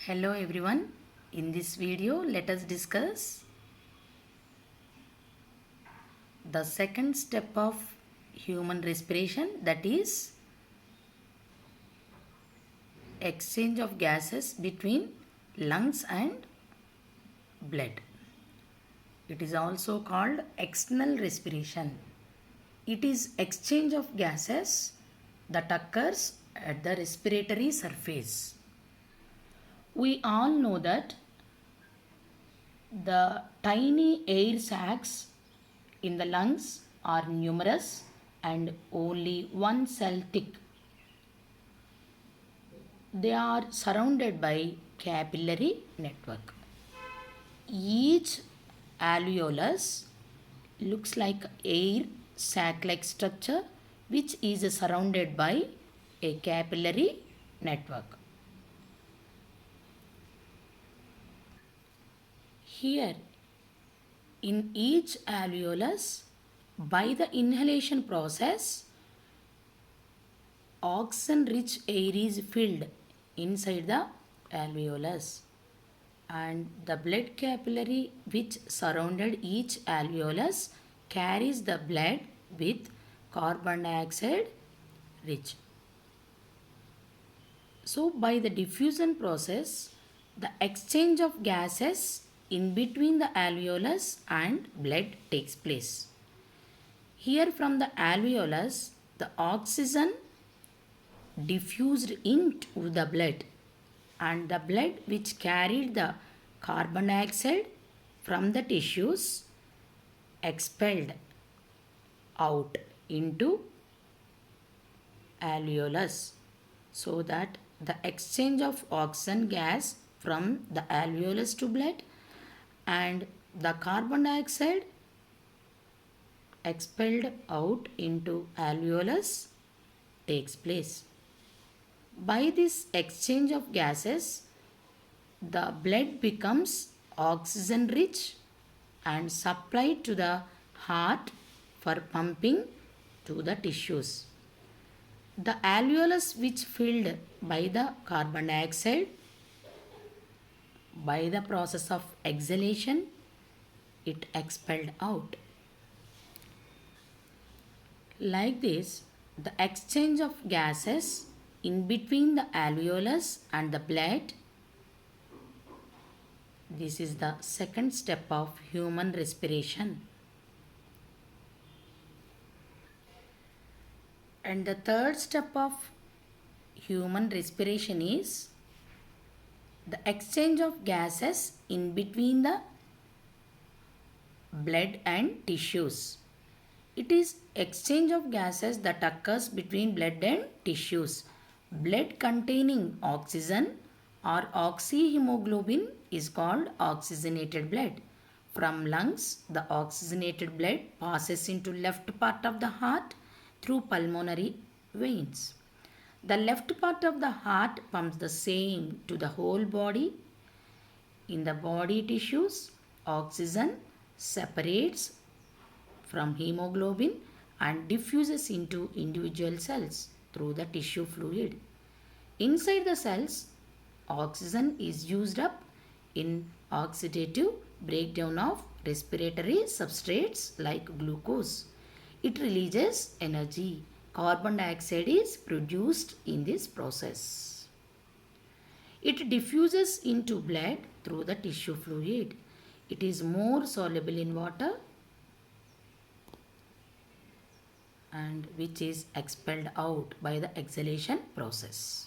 Hello everyone. In this video, let us discuss the second step of human respiration, that is exchange of gases between lungs and blood. It is also called external respiration. It is exchange of gases that occurs at the respiratory surface. We all know that the tiny air sacs in the lungs are numerous and only one cell thick. They are surrounded by capillary network. Each alveolus looks like air sac-like structure which is surrounded by a capillary network. Here, in each alveolus, by the inhalation process, oxygen-rich air is filled inside the alveolus, and the blood capillary which surrounded each alveolus carries the blood with carbon dioxide rich. So, by the diffusion process, the exchange of gases in between the alveolus and blood takes place. Here from the alveolus, the oxygen diffused into the blood, and the blood which carried the carbon dioxide from the tissues expelled out into alveolus, so that the exchange of oxygen gas from the alveolus to blood and the carbon dioxide expelled out into alveolus takes place. By this exchange of gases, the blood becomes oxygen rich and supplied to the heart for pumping to the tissues. The alveolus which filled by the carbon dioxide, by the process of exhalation, it expelled out. Like this, the exchange of gases in between the alveolus and the blood, this is the second step of human respiration. And the third step of human respiration is the exchange of gases in between the blood and tissues. It is exchange of gases that occurs between blood and tissues. Blood containing oxygen or oxyhemoglobin is called oxygenated blood. From lungs, the oxygenated blood passes into left part of the heart through pulmonary veins. The left part of the heart pumps the same to the whole body. In the body tissues, oxygen separates from hemoglobin and diffuses into individual cells through the tissue fluid. Inside the cells, oxygen is used up in oxidative breakdown of respiratory substrates like glucose. It releases energy. Carbon dioxide is produced in this process. It diffuses into blood through the tissue fluid. It is more soluble in water and which is expelled out by the exhalation process.